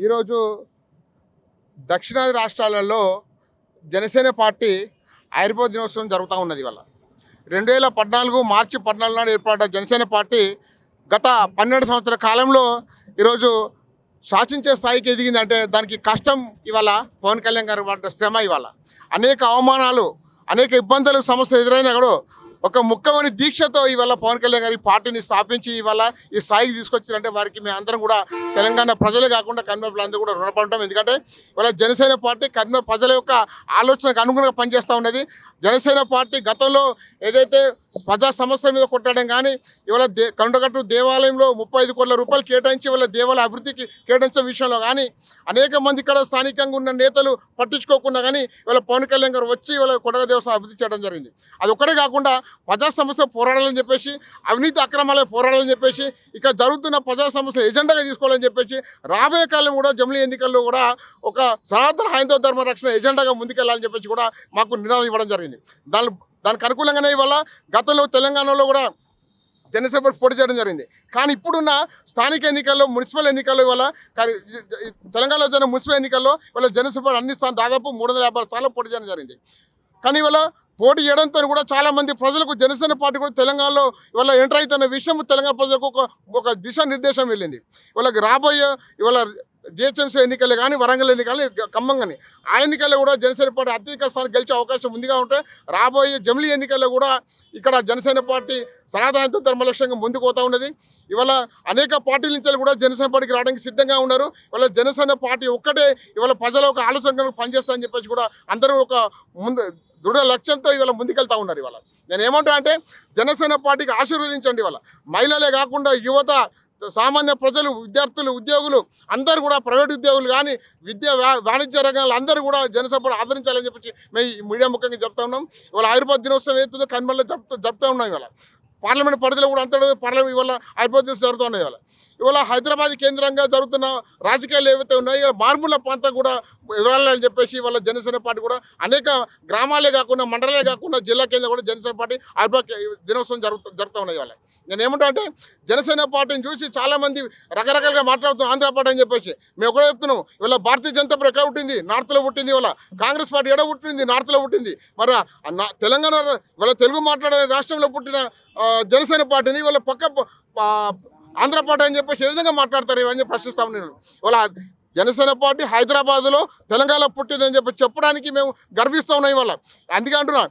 ఈరోజు దక్షిణాది రాష్ట్రాలలో జనసేన పార్టీ ఆవిర్భావ దినోత్సవం జరుగుతూ ఉన్నది. ఇవాళ 2014 మార్చి 14 నాడు ఏర్పడ్డ జనసేన పార్టీ గత 12 సంవత్సరాల కాలంలో ఈరోజు శాసించే స్థాయికి ఎదిగిందంటే దానికి కష్టం ఇవాళ పవన్ కళ్యాణ్ గారు పడ్డ శ్రమ. ఇవాళ అనేక అవమానాలు, అనేక ఇబ్బందులు, సమస్యలు ఎదురైనా కూడా ఒక ముఖ్యమైన దీక్షతో ఇవాళ పవన్ కళ్యాణ్ గారి పార్టీని స్థాపించి ఇవాళ ఈ స్థాయికి తీసుకొచ్చారంటే వారికి మేము అందరం కూడా తెలంగాణ ప్రజలే కాకుండా కర్నూలు అందరూ కూడా రుణపడి ఉంటాం. ఎందుకంటే ఇవాళ జనసేన పార్టీ కర్నూలు ప్రజల యొక్క ఆలోచనకు అనుగుణంగా పనిచేస్తూ ఉన్నది. జనసేన పార్టీ గతంలో ఏదైతే ప్రజా సమస్యల మీద కొట్టడం కానీ ఇవాళ కొండగట్టు దేవాలయంలో 35 కోట్ల రూపాయలు కేటాయించి ఇవాళ దేవాలయ అభివృద్ధికి కేటాయించిన విషయంలో కానీ అనేక మంది ఇక్కడ స్థానికంగా ఉన్న నేతలు పట్టించుకోకుండా కానీ ఇవాళ పవన్ కళ్యాణ్ గారు వచ్చి ఇవాళ కొండగ దేవస్థానం అభివృద్ధి చేయడం జరిగింది. అది ఒక్కడే కాకుండా ప్రజా సమస్య పోరాడాలని చెప్పేసి, అవినీతి అక్రమాలే పోరాడాలని చెప్పేసి, ఇక జరుగుతున్న ప్రజా సమస్యలు ఎజెండాగా తీసుకోవాలని చెప్పేసి రాబోయే కాలం కూడా జమిలీ ఎన్నికల్లో కూడా ఒక సనాతన హైందవ ధర్మ రక్షణ ఎజెండాగా ముందుకెళ్లాలని చెప్పేసి కూడా మాకు నిర్ణయం ఇవ్వడం జరిగింది. దానికి అనుకూలంగానే ఇవాళ గతంలో తెలంగాణలో కూడా జనసేన పార్టీ పోటీ చేయడం జరిగింది. కానీ ఇప్పుడున్న స్థానిక ఎన్నికల్లో, మున్సిపల్ ఎన్నికల్లో ఇవాళ తెలంగాణలో జరిగిన మున్సిపల్ ఎన్నికల్లో ఇవాళ జనసేన పార్టీ అన్ని స్థానం దాదాపు 350 స్థానాల్లో పోటీ చేయడం జరిగింది. కానీ ఇవాళ పోటీ చేయడంతో కూడా చాలామంది ప్రజలకు జనసేన పార్టీ కూడా తెలంగాణలో ఇవాళ ఎంటర్ అవుతున్న విషయం తెలంగాణ ప్రజలకు ఒక దిశానిర్దేశం వెళ్ళింది. వాళ్ళకి రాబోయే ఇవాళ జిహెచ్ఎంసీ ఎన్నికలు కానీ, వరంగల్ ఎన్నికలు, ఖమ్మం కానీ ఆ ఎన్నికల్లో కూడా జనసేన పార్టీ అత్యధిక స్థానం గెలిచే అవకాశం ముందుగా ఉంటే రాబోయే జమిలీ ఎన్నికల్లో కూడా ఇక్కడ జనసేన పార్టీ సనాతన ధర్మలక్ష్యంగా ముందుకు పోతూ ఉన్నది. ఇవాళ అనేక పార్టీల నుంచి కూడా జనసేన పార్టీకి రావడానికి సిద్ధంగా ఉన్నారు. ఇవాళ జనసేన పార్టీ ఒక్కటే ఇవాళ ప్రజల ఒక ఆలోచన పనిచేస్తామని చెప్పేసి కూడా అందరూ ఒక దృఢ లక్ష్యంతో ఇవాళ ముందుకెళ్తా ఉన్నారు. ఇవాళ నేను ఏమంటా అంటే జనసేన పార్టీకి ఆశీర్వదించండి. ఇవాళ మహిళలే కాకుండా యువత, సామాన్య ప్రజలు, విద్యార్థులు, ఉద్యోగులు అందరూ కూడా, ప్రైవేట్ ఉద్యోగులు కానీ, వాణిజ్య రంగాలు అందరూ కూడా జనసేన పార్టీ ఆదరించాలని చెప్పి మేము మీడియా ముఖ్యంగా చెప్తా ఉన్నాం. ఇవాళ ఆవిర్భావ దినోత్సవం ఏదైతుందో కన్మల్లో జరుపుతూ ఉన్నాం. ఇవాళ పార్లమెంట్ పరిధిలో కూడా అంతటా పార్లమెంట్ ఇవాళ ఆవిర్భావ దినోత్సవం జరుగుతున్నాయి. ఇవాళ హైదరాబాద్ కేంద్రంగా జరుగుతున్న రాజకీయాలు ఏవైతే ఉన్నాయో మారుమూల ప్రాంతం కూడా ఎదురాలని చెప్పేసి ఇవాళ జనసేన పార్టీ కూడా అనేక గ్రామాలే కాకుండా, మండలాలే కాకుండా జిల్లా కేంద్రం కూడా జనసేన పార్టీ ఆవిర్భావ దినోత్సవం జరుగుతూ ఉన్నాయి. ఇవాళ నేను ఏమంటా అంటే జనసేన పార్టీని చూసి చాలామంది రకరకాలుగా మాట్లాడుతున్నాం ఆంధ్ర పార్టీ అని చెప్పేసి. మేము ఎక్కడో చెప్తున్నాం ఇవాళ భారతీయ జనతా పార్టీ ఎక్కడ పుట్టింది? నార్త్లో పుట్టింది. ఇవాళ కాంగ్రెస్ పార్టీ ఎక్కడ పుట్టింది? నార్త్లో పుట్టింది. మరి తెలంగాణ ఇవాళ తెలుగు మాట్లాడే రాష్ట్రంలో పుట్టిన జనసేన పార్టీని ఇవాళ పక్క ఆంధ్ర పార్టీ అని చెప్పేసి ఏ విధంగా మాట్లాడతారు? ఇవన్నీ ప్రశ్నిస్తాం. నేను ఇవాళ జనసేన పార్టీ హైదరాబాద్లో తెలంగాణ పుట్టిందని చెప్పడానికి మేము గర్విస్తూ ఉన్నాం. ఇవాళ అందుకే అంటున్నా,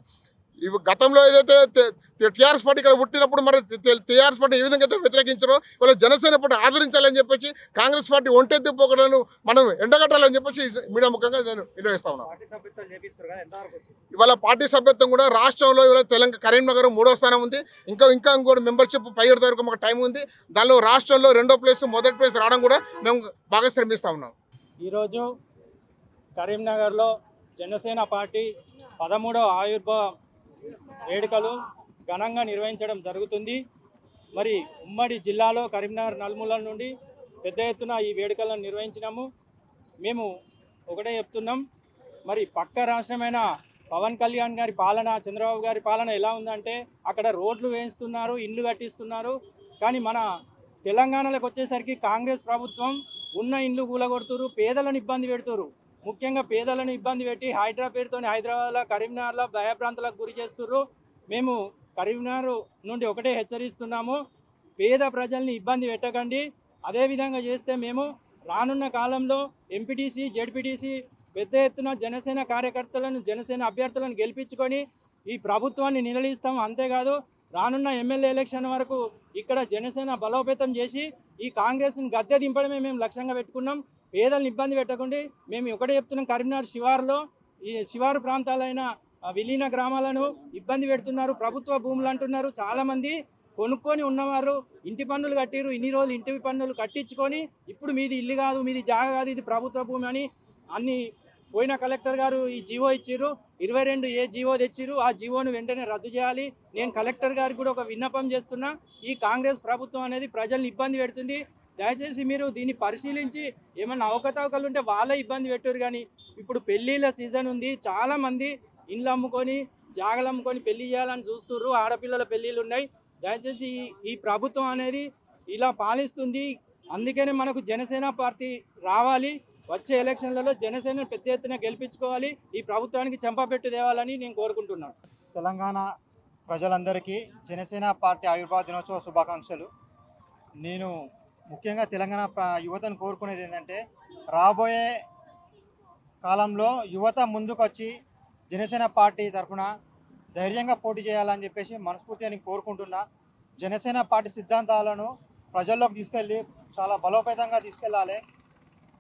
ఇవి గతంలో ఏదైతే టీఆర్ఎస్ పార్టీ ఇక్కడ పుట్టినప్పుడు మరి టీఆర్ఎస్ పార్టీ ఏ విధంగా అయితే వ్యతిరేకించారో ఇవాళ జనసేన పార్టీ ఆదరించాలని చెప్పేసి కాంగ్రెస్ పార్టీ ఒంటెత్తి పోకడలను మనం ఎండగట్టాలని చెప్పేసి మీడియా ముఖంగా నేను నిర్వహిస్తా ఉన్నాను. ఇవాళ పార్టీ సభ్యత్వం కూడా రాష్ట్రంలో ఇవాళ కరీంనగర్ 3వ స్థానం ఉంది. ఇంకా కూడా మెంబర్షిప్ 17 వరకు మాకు టైం ఉంది. దానిలో రాష్ట్రంలో 2వ ప్లేస్, మొదటి ప్లేస్ రావడం కూడా మేము బాగా శ్రమిస్తూ ఉన్నాం. ఈరోజు కరీంనగర్లో జనసేన పార్టీ 13వ ఆవిర్భావ వేడుకలు ఘనంగా నిర్వహించడం జరుగుతుంది. మరి ఉమ్మడి జిల్లాలో కరీంనగర్ నలుమూలల నుండి పెద్ద ఎత్తున ఈ వేడుకలను నిర్వహించినాము. మేము ఒకటే చెప్తున్నాం, మరి పక్క రాష్ట్రమైన పవన్ కళ్యాణ్ గారి పాలన, చంద్రబాబు గారి పాలన ఎలా ఉందంటే అక్కడ రోడ్లు వేయిస్తున్నారు, ఇండ్లు కట్టిస్తున్నారు. కానీ మన తెలంగాణలోకి వచ్చేసరికి కాంగ్రెస్ ప్రభుత్వం ఉన్న ఇండ్లు కూలగొడుతురు, పేదలను ఇబ్బంది పెడుతురు. ముఖ్యంగా పేదలను ఇబ్బంది పెట్టి హైడ్రా పేరుతో హైదరాబాద్లో, కరీంనగర్లో భయభ్రాంతులకు గురి చేస్తుర్రు. మేము కరీంనగర్ నుండి ఒకటే హెచ్చరిస్తున్నాము, పేద ప్రజల్ని ఇబ్బంది పెట్టకండి. అదేవిధంగా చేస్తే మేము రానున్న కాలంలో ఎంపీటీసీ, జెడ్పీటీసీ పెద్ద ఎత్తున జనసేన కార్యకర్తలను, జనసేన అభ్యర్థులను గెలిపించుకొని ఈ ప్రభుత్వాన్ని నిలదీస్తాం. అంతేకాదు రానున్న ఎమ్మెల్యే ఎలక్షన్ వరకు ఇక్కడ జనసేన బలోపేతం చేసి ఈ కాంగ్రెస్ని గద్దె దింపడమే మేము లక్ష్యంగా పెట్టుకున్నాం. పేదలను ఇబ్బంది పెట్టకండి. మేము ఒకటే చెప్తున్నాం, కరీంనగర్ శివారులో ఈ శివారు ప్రాంతాలైన విలీన గ్రామాలను ఇబ్బంది పెడుతున్నారు, ప్రభుత్వ భూములు అంటున్నారు. చాలామంది కొనుక్కొని ఉన్నవారు ఇంటి పన్నులు కట్టిరు, ఇన్ని రోజులు ఇంటి పన్నులు కట్టించుకొని ఇప్పుడు మీది ఇల్లు కాదు, మీది జాగా కాదు, ఇది ప్రభుత్వ భూమి అని అన్ని పోయిన కలెక్టర్ గారు ఈ జీవో ఇచ్చిర్రు. 22 జీవో తెచ్చిర్రు. ఆ జీవోను వెంటనే రద్దు చేయాలి. నేను కలెక్టర్ గారికి కూడా ఒక విన్నపం చేస్తున్నా, ఈ కాంగ్రెస్ ప్రభుత్వం అనేది ప్రజల్ని ఇబ్బంది పెడుతుంది. దయచేసి మీరు దీన్ని పరిశీలించి ఏమన్నా అవకతవకలు ఉంటే వాళ్ళే ఇబ్బంది పెట్టారు. కానీ ఇప్పుడు పెళ్ళిళ్ళ సీజన్ ఉంది, చాలామంది ఇండ్లు అమ్ముకొని, జాగలు అమ్ముకొని పెళ్లి చేయాలని చూస్తుర్రు. ఆడపిల్లల పెళ్ళిళ్ళు ఉన్నాయి. దయచేసి ఈ ప్రభుత్వం అనేది ఇలా పాలిస్తుంది. అందుకనే మనకు జనసేన పార్టీ రావాలి, వచ్చే ఎలక్షన్లలో జనసేన పెద్ద ఎత్తున గెలిపించుకోవాలి, ఈ ప్రభుత్వానికి చెంపపెట్టు తేవాలని నేను కోరుకుంటున్నాను. తెలంగాణ ప్రజలందరికీ జనసేన పార్టీ ఆవిర్భావ దినోత్సవ శుభాకాంక్షలు. నేను ముఖ్యంగా తెలంగాణ యువతను కోరుకునేది ఏంటంటే, రాబోయే కాలంలో యువత ముందుకొచ్చి జనసేన పార్టీ తరఫున ధైర్యంగా పోటీ చేయాలని చెప్పేసి మనస్ఫూర్తిగా నేను కోరుకుంటున్నా. జనసేన పార్టీ సిద్ధాంతాలను ప్రజల్లోకి తీసుకెళ్ళి చాలా బలోపేతంగా తీసుకెళ్ళాలి.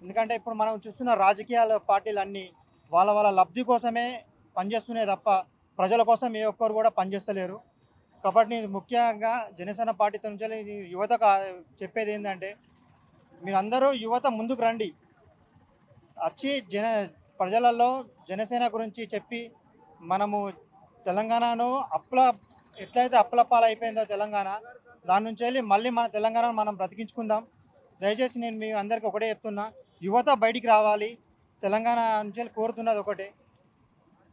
ఎందుకంటే ఇప్పుడు మనం చూస్తున్న రాజకీయాల పార్టీలన్నీ వాళ్ళ లబ్ధి కోసమే పనిచేస్తున్నాయి తప్ప ప్రజల కోసం ఏ ఒక్కరు కూడా పనిచేస్తలేరు. కాబట్టి నేను ముఖ్యంగా జనసేన పార్టీ నుంచి యువతకు చెప్పేది ఏంటంటే, మీరందరూ యువత ముందుకు రండి, వచ్చి ప్రజలలో జనసేన గురించి చెప్పి మనము తెలంగాణను ఎట్లయితే అప్పులపాలైపోయిందో తెలంగాణ, దాని నుంచి వెళ్ళి మళ్ళీ మన తెలంగాణను మనం బ్రతికించుకుందాం. దయచేసి నేను మీ అందరికీ ఒకటే చెప్తున్నా, యువత బయటికి రావాలి. తెలంగాణ నుంచి వెళ్ళి కోరుతున్నది ఒకటే,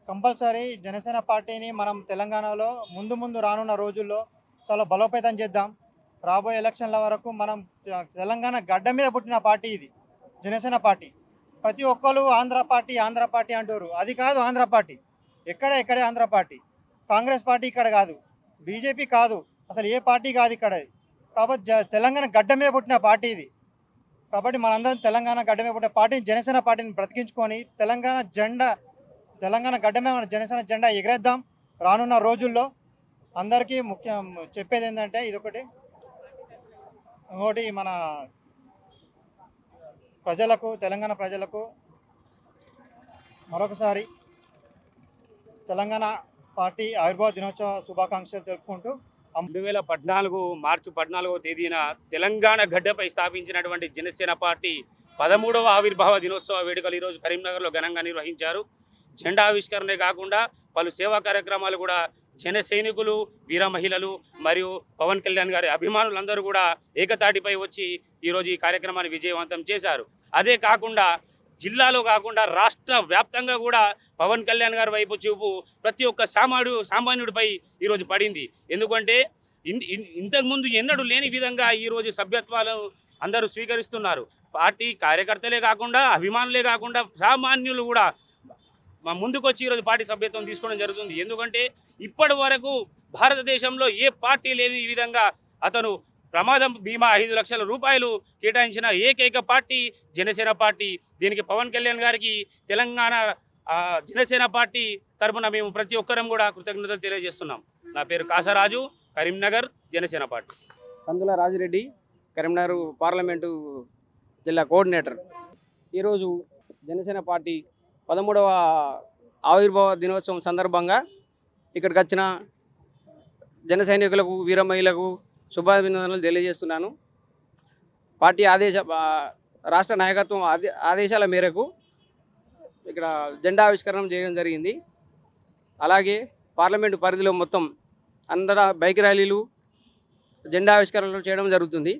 కంపల్సరీ జనసేన పార్టీని మనం తెలంగాణలో ముందు రానున్న రోజుల్లో చాలా బలోపేతం చేద్దాం. రాబోయే ఎలక్షన్ల వరకు మనం తెలంగాణ గడ్డ మీద పుట్టిన పార్టీ ఇది జనసేన పార్టీ. ప్రతి ఒక్కరు ఆంధ్ర పార్టీ అంటారు, అది కాదు ఆంధ్ర పార్టీ. ఎక్కడే ఆంధ్ర పార్టీ. కాంగ్రెస్ పార్టీ ఇక్కడ కాదు, బీజేపీ కాదు, అసలు ఏ పార్టీ కాదు ఇక్కడ. కాబట్టి తెలంగాణ గడ్డ మీద పుట్టిన పార్టీ ఇది. కాబట్టి మనందరం తెలంగాణ గడ్డ మీద పుట్టిన పార్టీని జనసేన పార్టీని బ్రతికించుకొని తెలంగాణ గడ్డ మీద మన జనసేన జెండా ఎగరేద్దాం రానున్న రోజుల్లో. అందరికీ ముఖ్యం చెప్పేది ఏంటంటే ఇంకోటి మన తెలంగాణ ప్రజలకు మరొకసారి తెలంగాణ పార్టీ ఆవిర్భావ దినోత్సవ శుభాకాంక్షలు తెలుపుకుంటూ 2014 మార్చి 14వ తేదీన తెలంగాణ గడ్డపై స్థాపించినటువంటి జనసేన పార్టీ 13వ ఆవిర్భావ దినోత్సవ వేడుకలు ఈరోజు కరీంనగర్లో ఘనంగా నిర్వహించారు. జెండా ఆవిష్కరణే కాకుండా పలు సేవా కార్యక్రమాలు కూడా జన సైనికులు, వీర మహిళలు మరియు పవన్ కళ్యాణ్ గారి అభిమానులందరూ కూడా ఏకతాటిపై వచ్చి ఈరోజు ఈ కార్యక్రమాన్ని విజయవంతం చేశారు. అదే కాకుండా జిల్లాలో కాకుండా రాష్ట్ర వ్యాప్తంగా కూడా పవన్ కళ్యాణ్ గారి వైపు చూపు ప్రతి ఒక్క సామాన్యుడిపై ఈరోజు పడింది. ఎందుకంటే ఇంతకుముందు ఎన్నడూ లేని విధంగా ఈరోజు సభ్యత్వాలు అందరూ స్వీకరిస్తున్నారు. పార్టీ కార్యకర్తలే కాకుండా, అభిమానులే కాకుండా సామాన్యులు కూడా ముందుకొచ్చి ఈరోజు పార్టీ సభ్యత్వం తీసుకోవడం జరుగుతుంది. ఎందుకంటే ఇప్పటి వరకు భారతదేశంలో ఏ పార్టీ లేని విధంగా అతను ప్రమాదం బీమా 5 లక్షల రూపాయలు కేటాయించిన ఏకైక పార్టీ జనసేన పార్టీ. దీనికి పవన్ కళ్యాణ్ గారికి తెలంగాణ జనసేన పార్టీ తరఫున మేము ప్రతి ఒక్కరం కూడా కృతజ్ఞతలు తెలియజేస్తున్నాం. నా పేరు కాసరాజు, కరీంనగర్ జనసేన పార్టీ. కందుల రాజిరెడ్డి, కరీంనగర్ పార్లమెంటు జిల్లా కోఆర్డినేటర్. ఈరోజు జనసేన పార్టీ 13వ ఆవిర్భావ దినోత్సవం సందర్భంగా ఇక్కడికి వచ్చిన జన సైనికులకు, వీర మహిళలకు శుభాభినందనలు తెలియజేస్తున్నాను. పార్టీ రాష్ట్ర నాయకత్వం ఆదేశాల మేరకు ఇక్కడ జెండా ఆవిష్కరణ చేయడం జరిగింది. అలాగే పార్లమెంటు పరిధిలో మొత్తం అందరూ బైక్ ర్యాలీలు, జెండా ఆవిష్కరణలు చేయడం జరుగుతుంది.